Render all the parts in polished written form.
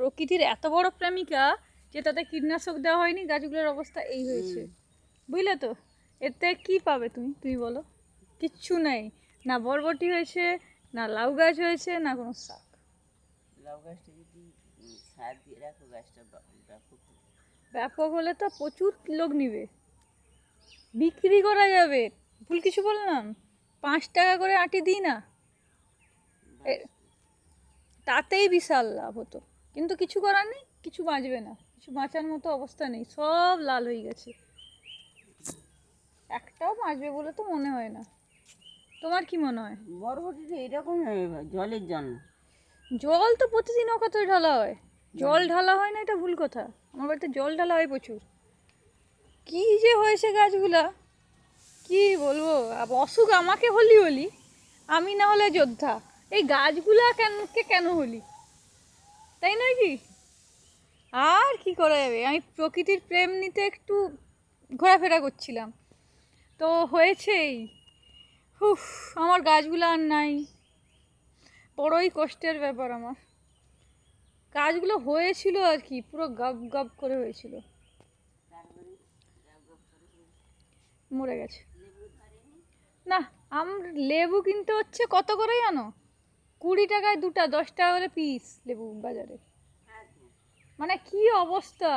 প্রকৃতির এত বড় প্রেমিকা যে তাতে কীটনাশক দেওয়া হয়নি, গাছগুলোর অবস্থা এই হয়েছে। বুঝলে তো? এতে কি পাবে তুমি বলো? কিচ্ছু নেই, না বরবটি হয়েছে, না লাউ গাছ হয়েছে, না কোনো শাক। লাউ গাছটা যদি সার দিয়ে রাখো গাছটা ব্যাপক ব্যাপক হলে তো প্রচুর লোক নিবে, বিক্রি করা যাবে। ভুল কিছু বললাম? 5 টাকা করে আঁটি দিই না, তাতেই বিশাল লাভ হতো। কিন্তু কিছু করার নেই, কিছু বাঁচবে না, কিছু বাঁচার মতো অবস্থা নেই, সব লাল হয়ে গেছে। একটাও বাঁচবে বলে তো মনে হয় না। তোমার কি মনে হয়? বরবটিটা এরকম জলের জন্য। জল তো প্রতিদিন কত ঢালা হয়, জল ঢালা হয় না এটা ভুল কথা। আমার বাড়িতে জল ঢালা হয় প্রচুর। কি যে হয়েছে গাছগুলা, কি বলবো। অসুখ আমাকে হলি, আমি না হলে যোদ্ধা। এই গাছগুলা কেন হলি, তাই নয় কি? আর কি করা যাবে, আমি প্রকৃতির প্রেম নিতে একটু ঘোরাফেরা করছিলাম, তো হয়েছেই। হুফ, আমার গাছগুলো আর নাই, বড়ই কষ্টের ব্যাপার আমার। গাছগুলো হয়েছিল আর কি, পুরো গপ গপ করে হয়েছিল, মরে গেছে। না, লেবু কিনতে হচ্ছে কত করে জানো? 20 টাকায় 2টা, 10 টাকা করে পিস লেবু বাজারে। মানে কি অবস্থা!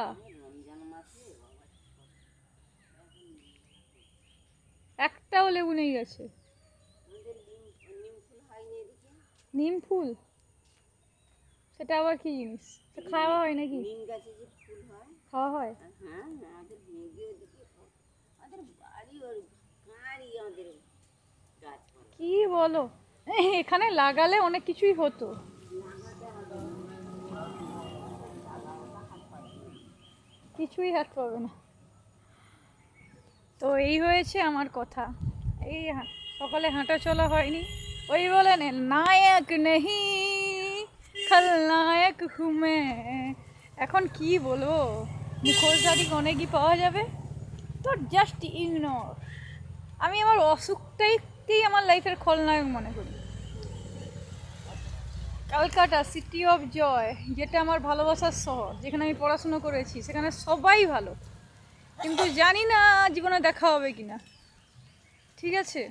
একটাও লেবু নেই গেছে। নিম ফুল, সেটা আবার কি জিনিস? খাওয়া হয় নাকি? নিম গাছে যে ফুল হয়, খাওয়া হয়? হ্যাঁ আমাদের ভেঙে ওদিকে আমাদের বাড়ি ওর গাঁড়ি আমাদের গাছ। কি বলো, এখানে লাগালে অনেক কিছুই হতো। কিছুই হাত পাবে না। তো এই হয়েছে আমার কথা। এই সকালে হাঁটা চলা হয়নি। ওই বলেন, নায়ক নেহি খলনায়ক হুমে। এখন কি বলবো, মুখোশধারী অনেকই পাওয়া যাবে, তো জাস্ট ইগনোর। আমি আমার অসুখটাকেই আমার লাইফের খলনায়ক মনে করি। ক্যালকাটা সিটি অফ জয়, যেটা আমার ভালোবাসার শহর, যেখানে আমি পড়াশুনো করেছি, সেখানে সবাই ভালো, কিন্তু জানি না জীবনে দেখা হবে কি না। ঠিক আছে,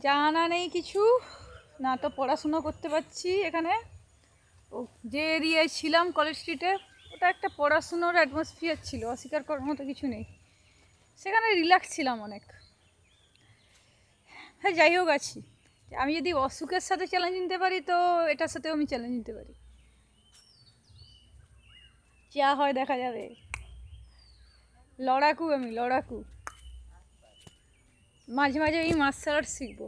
জানা নেই কিছু, না তো পড়াশুনো করতে পারছি এখানে। ও যে এরিয়ায় ছিলাম কলেজ স্ট্রিটে, ওটা একটা পড়াশুনোর অ্যাটমসফিয়ার ছিল, অস্বীকার করার মতো কিছু নেই। সেখানে রিল্যাক্স ছিলাম অনেক। হ্যাঁ, যাই হোক, আছি। আমি যদি অসুখের সাথে চ্যালেঞ্জ নিতে পারি, তো এটার সাথেও আমি চ্যালেঞ্জ নিতে পারি। যা হয় দেখা যাবে। লড়াকু, আমি লড়াকু। মাঝে মাঝে এই মার্শাল আর্ট শিখবো।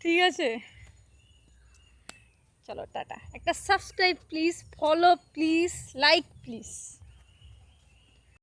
ঠিক আছে, চলো টাটা। একটা subscribe please, follow please, like please.